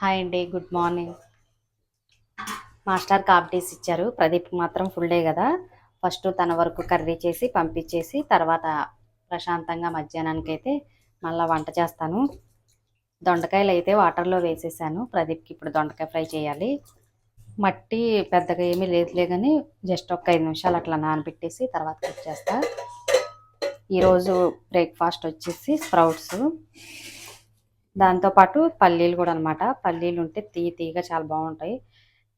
Hi అండి, good morning. Master half days ఇచ్చారు. ప్రదీప్ మాత్రం ఫుల్ డే కదా. ఫస్ట్ తన వరకు కర్రీ చేసి పంపించేసి తర్వాత ప్రశాంతంగా మధ్యాహ్నానికి అయితే మళ్ళీ వంట చేస్తాను. దొండకాయలు అయితే వాటర్లో వేసేసాను. ప్రదీప్కి ఇప్పుడు దొండకాయ ఫ్రై చేయాలి. మట్టి పెద్దగా ఏమీ లేదులే కానీ జస్ట్ ఒక 5 నిమిషాలు అట్లా నానబెట్టేసి తర్వాత కట్ చేస్తా. ఈరోజు బ్రేక్ఫాస్ట్ వచ్చేసి స్ప్రౌట్స్, దాంతోపాటు పల్లీలు కూడా అనమాట. పల్లీలు ఉంటే తీయగా చాలా బాగుంటాయి.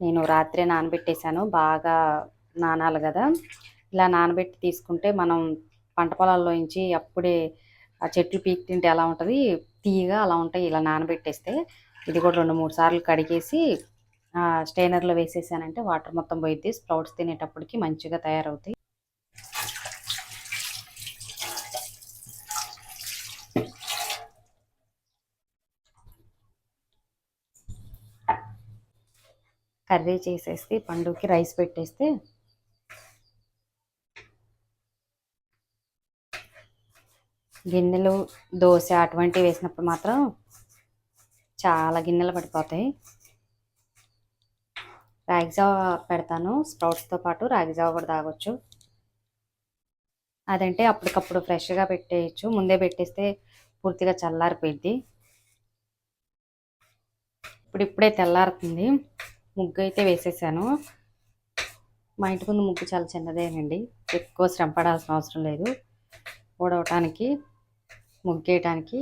నేను రాత్రే నానబెట్టేశాను, బాగా నానాలి కదా. ఇలా నానబెట్టి తీసుకుంటే మనం పంట పొలాల్లో నుంచి అప్పుడే ఆ చెట్లు పీక్ తింటే ఎలా ఉంటుంది, తీయగా అలా ఉంటాయి ఇలా నానబెట్టేస్తే. ఇది కూడా 2-3 సార్లు కడిగేసి స్టెయినర్లో వేసేసానంటే వాటర్ మొత్తం పోయిద్ది. స్ప్రౌట్స్ తినేటప్పటికి మంచిగా తయారవుతాయి. కర్రీ చేసేసి పండుకి రైస్ పెట్టేస్తే గిన్నెలు దోశ అటువంటివి వేసినప్పుడు మాత్రం చాలా గిన్నెలు పడిపోతాయి. రాగిజావ పెడతాను, స్ప్రౌట్స్తో పాటు రాగిజావ కూడా తాగొచ్చు. అదంటే అప్పటికప్పుడు ఫ్రెష్గా పెట్టేయచ్చు, ముందే పెట్టేస్తే పూర్తిగా చల్లారిపోయింది. ఇప్పుడే తెల్లారుతుంది. ముగ్గు అయితే వేసేసాను. మా ఇంటి ముందు ముగ్గు చాలా చిన్నదేనండి, ఎక్కువ శ్రమ పడాల్సిన అవసరం లేదు. ఊడవటానికి ముగ్గేయటానికి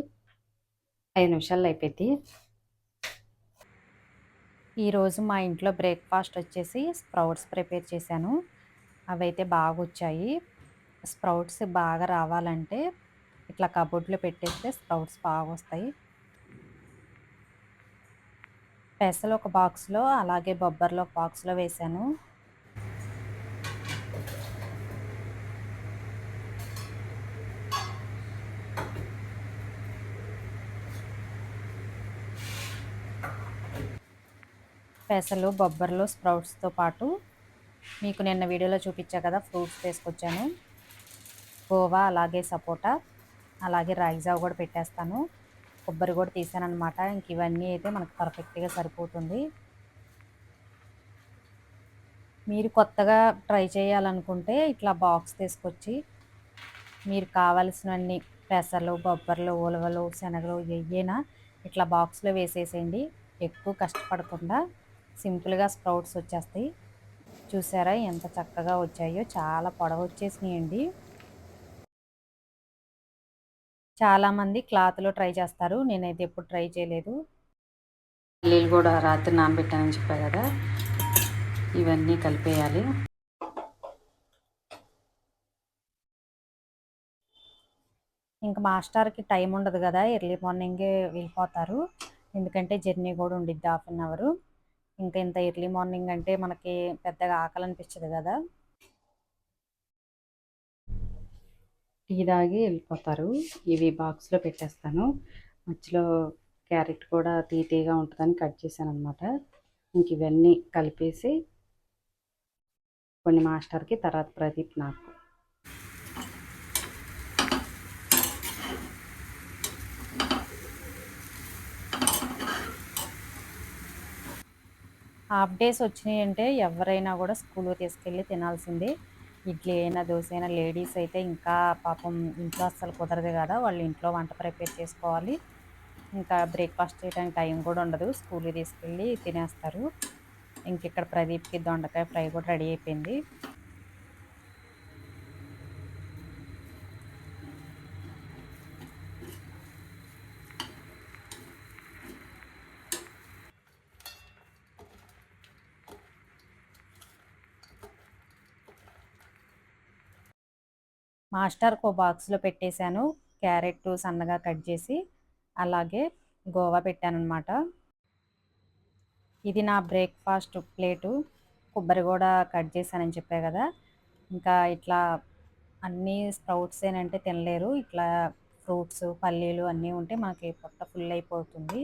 5 నిమిషాల్లో అయిపోయింది. ఈరోజు మా ఇంట్లో బ్రేక్ఫాస్ట్ వచ్చేసి స్ప్రౌట్స్ ప్రిపేర్ చేశాను. అవైతే బాగా వచ్చాయి. స్ప్రౌట్స్ బాగా రావాలంటే ఇట్లా కబోర్డ్లో పెట్టేస్తే స్ప్రౌట్స్ బాగా వస్తాయి. పెసలు ఒక బాక్స్లో, అలాగే బొబ్బర్లు ఒక బాక్స్లో వేశాను. పెసలు, బొబ్బర్లు, స్ప్రౌట్స్తో పాటు మీకు నిన్న వీడియోలో చూపించా కదా ఫ్రూట్స్ తీసుకొచ్చాను. గోవా, అలాగే సపోటా, అలాగే రాగిజావ కూడా పెట్టేస్తాను. కొబ్బరి కూడా తీసాను అనమాట. ఇంక ఇవన్నీ అయితే మనకు పర్ఫెక్ట్గా సరిపోతుంది. మీరు కొత్తగా ట్రై చేయాలనుకుంటే ఇట్లా బాక్స్ తీసుకొచ్చి మీరు కావలసినవన్నీ పెసలు, బొబ్బర్లు, ఉలవలు, శనగలు ఏయైనా ఇట్లా బాక్స్లో వేసేసేయండి. ఎక్కువ కష్టపడకుండా సింపుల్గా స్ప్రౌట్స్ వచ్చేస్తాయి. చూసారా ఎంత చక్కగా వచ్చాయో, చాలా పొడవు వచ్చేసినాయండి. చాలామంది క్లాత్లో ట్రై చేస్తారు, నేనైతే ఎప్పుడు ట్రై చేయలేదు. పల్లీలు కూడా రాత్రి నానబెట్టానని చెప్పా కదా, ఇవన్నీ కలిపేయాలి. ఇంకా మాస్టర్కి టైం ఉండదు కదా, ఎర్లీ మార్నింగే వెళ్ళిపోతారు. ఎందుకంటే జర్నీ కూడా ఉండిద్ది 1/2 అవర్. ఇంకా ఇంత ఎర్లీ మార్నింగ్ అంటే మనకి పెద్దగా ఆకలి అనిపించదు కదా. టీ తాగి వెళ్ళిపోతారు. ఇవి బాక్స్లో పెట్టేస్తాను. మధ్యలో క్యారెట్ కూడా తీగా ఉంటుందని కట్ చేశాను అనమాట. ఇంక ఇవన్నీ కలిపేసి కొన్ని మాస్టర్కి, తర్వాత ప్రదీప్ నాకు. హాఫ్ డేస్ వచ్చినాయి అంటే ఎవరైనా కూడా స్కూల్కి తీసుకెళ్ళి తినాల్సిందే. ఇడ్లీ అయినా, దోశ అయినా. లేడీస్ అయితే ఇంకా పాపం ఇంట్లో అస్సలు కుదరదు కదా, వాళ్ళు ఇంట్లో వంట ప్రిపేర్ చేసుకోవాలి. ఇంకా బ్రేక్ఫాస్ట్ చేయడానికి టైం కూడా ఉండదు, స్కూల్కి తీసుకెళ్ళి తినేస్తారు. ఇంక ఇక్కడ ప్రదీప్కి దొండకాయ ఫ్రై కూడా రెడీ అయిపోయింది. మాస్టర్కి ఒక బాక్స్లో పెట్టేశాను. క్యారెట్ సన్నగా కట్ చేసి, అలాగే గోవా పెట్టాను అనమాట. ఇది నా బ్రేక్ఫాస్ట్ ప్లేటు. కొబ్బరి కూడా కట్ చేశానని చెప్పా కదా. ఇంకా ఇట్లా అన్నీ స్ప్రౌట్స్ ఏనంటే తినలేరు, ఇట్లా ఫ్రూట్స్, పల్లీలు అన్నీ ఉంటే మనకి పొట్ట ఫుల్ అయిపోతుంది.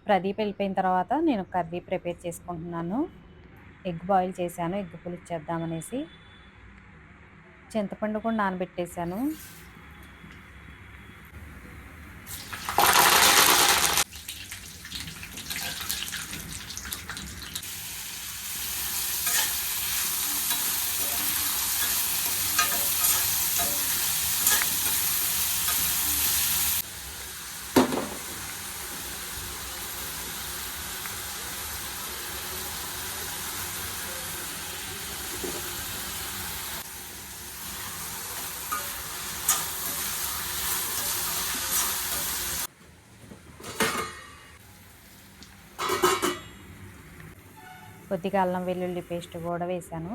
ప్రదీప్ వెళ్ళిపోయిన తర్వాత నేను కర్రీ ప్రిపేర్ చేసుకుంటున్నాను. ఎగ్ బాయిల్ చేశాను, ఎగ్ పులుసు చేద్దామనేసి. చింతపండు కూడా నానబెట్టేశాను. కొద్దిగా అల్లం వెల్లుల్లి పేస్ట్ కూడా వేసాను.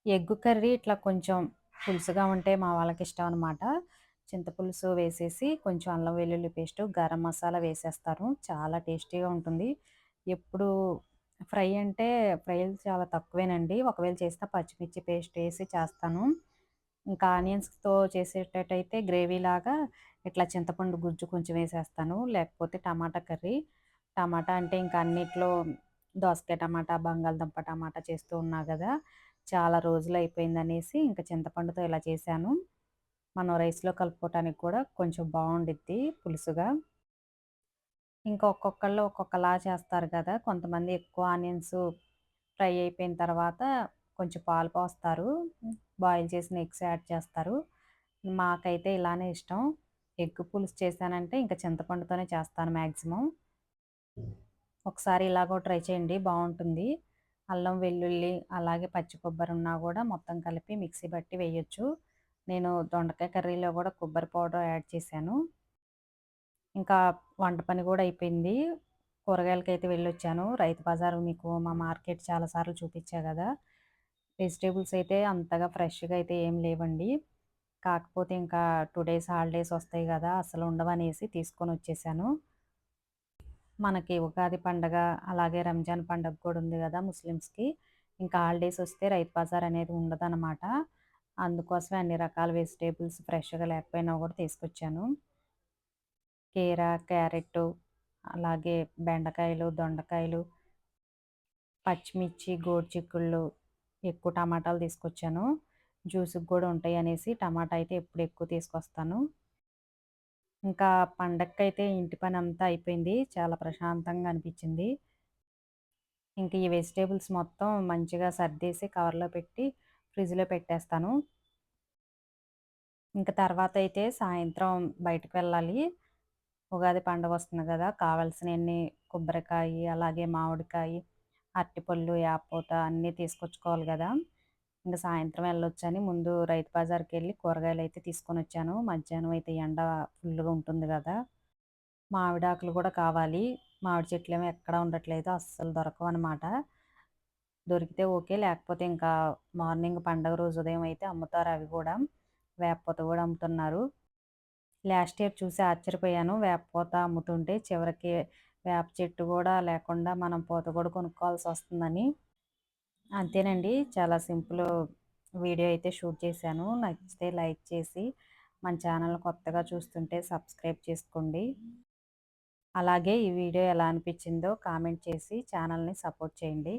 ఎగ్ కర్రీ ఇట్లా కొంచెం పులుసుగా ఉంటే మా వాళ్ళకి ఇష్టం అనమాట. చింతపులుసు వేసేసి కొంచెం అల్లం వెల్లుల్లి పేస్ట్, గరం మసాలా వేసేస్తాను. చాలా టేస్టీగా ఉంటుంది. ఎప్పుడు ఫ్రై అంటే ఫ్రైలు చాలా తక్కువేనండి. ఒకవేళ చేస్తే పచ్చిమిర్చి పేస్ట్ వేసి చేస్తాను. ఇంకా ఆనియన్స్‌తో చేసేటట్టయితే గ్రేవీలాగా ఇట్లా చింతపండు గుజ్జు కొంచెం వేసేస్తాను. లేకపోతే టమాటా కర్రీ. టమాటా అంటే ఇంకా అన్నిట్లో దోసకాయ టమాటా, బంగాళదుంప టమాటా చేస్తూ ఉన్నా గదా! చాలా రోజులయిపోయిందనేసి ఇంక చింతపండుతో ఇలా చేశాను. మనం రైస్‌లో కలుపుకోవటానికి కూడా కొంచెం బావుండిద్ది పులుసుగా. ఇంకా ఒక్కొక్కళ్ళు ఒక్కొక్కలా చేస్తారు కదా! కొంతమంది ఎక్కువ ఆనియన్స్ ఫ్రై అయిపోయిన తర్వాత కొంచెం పాలు పోస్తారు. బాయిల్ చేసిన ఎగ్స్ యాడ్ చేస్తారు. మాకైతే ఇలానే ఇష్టం. ఎగ్ పులుసు చేశానంటే ఇంక చింతపండుతోనే చేస్తాను మాక్సిమం. ఒకసారి ఇలాగో ట్రై చేయండి బావుంటుంది. అల్లం, వెల్లుల్లి అలాగే పచ్చి కొబ్బరి ఉన్నా కూడా మొత్తం కలిపి మిక్సీ బట్టి వేయొచ్చు. నేను దొండకాయ కర్రీలో కూడా కొబ్బరి పౌడర్ యాడ్ చేశాను. ఇంకా వంట పని కూడా అయిపోయింది. కూరగాయలకైతే వెళ్ళొచ్చాను. రైతు బజారు మీకు మా మార్కెట్ చాలా సార్లు చూపించా కదా! వెజిటబుల్స్ అయితే అంతగా ఫ్రెష్‌గా అయితే ఏం లేవండి. కాకపోతే ఇంకా 2 డేస్ హాలిడేస్ వస్తాయి కదా! అసలు ఉండవనేసి తీసుకొనొచ్చేసాను. మనకి ఉగాది పండగ, అలాగే రంజాన్ పండగ కూడా ఉంది గదా ముస్లిమ్స్‌కి. ఇంకా హాలిడేస్ వస్తే రైతు బజార్ అనేది ఉండదనమాట. అందుకోసమే అన్ని రకాల వెజిటబుల్స్ ఫ్రెష్‌గా లేకపోయినా కూడా తీసుకొచ్చాను. కీర, క్యారెట్టు, అలాగే బెండకాయలు, దొండకాయలు, పచ్చిమిర్చి, గోరుచిక్కుళ్ళు, ఎక్కువ టమాటాలు తీసుకొచ్చాను. జ్యూస్‌కి కూడా ఉంటాయనేసి టమాటా అయితే ఎప్పుడు ఎక్కువ తీసుకొస్తాను. ఇంకా పండగకైతే ఇంటి పనంతా అయిపోయింది. చాలా ప్రశాంతంగా అనిపించింది. ఇంక ఈ వెజిటబుల్స్ మొత్తం మంచిగా సర్దేసి కవర్‌లో పెట్టి ఫ్రిడ్జ్‌లో పెట్టేస్తాను. ఇంక తర్వాతయితే సాయంత్రం బయటకి వెళ్ళాలి. ఉగాది పండగొస్తుంది గదా! కావాల్సినయన్ని కొబ్బరికాయి, అలాగే మామిడికాయి, అరటిపళ్ళు, యాపూత అన్నీ తీసుకొచ్చుకోవాలి గదా! ఇంక సాయంత్రం వెళ్ళొచ్చని ముందు రైతు బజార్‌కెళ్ళి కూరగాయలయితే తీసుకొనొచ్చాను. మధ్యాహ్నం అయితే ఎండ ఫుల్లుగా ఉంటుంది గదా! మామిడాకులు గూడా కావాలి. మామిడి చెట్లేమో ఎక్కడ ఉండట్లేదు. అస్సలు దొరకవనమాట. దొరికితే ఓకే. లేకపోతే ఇంకా మార్నింగ్ పండగ రోజు ఉదయం అయితే అమ్ముతారు అవి గూడా. వేప పూత గూడా అమ్ముతున్నారు. లాస్ట్ ఇయర్ చూసి ఆశ్చర్యపోయాను. వేప పూత అమ్ముతుంటే చివరికి వేప చెట్టు గూడా లేకుండా మనం పూత గూడా కొనుక్కోవాల్సొస్తుందని. అంతేనండి. చాలా సింపుల్ వీడియో అయితే షూట్ చేశాను. నచ్చితే లైక్ చేసి, మన ఛానల్ కొత్తగా చూస్తుంటే సబ్స్క్రైబ్ చేసుకోండి. అలాగే ఈ వీడియో ఎలా అనిపించిందో కామెంట్ చేసి ఛానల్‌ని సపోర్ట్ చేయండి.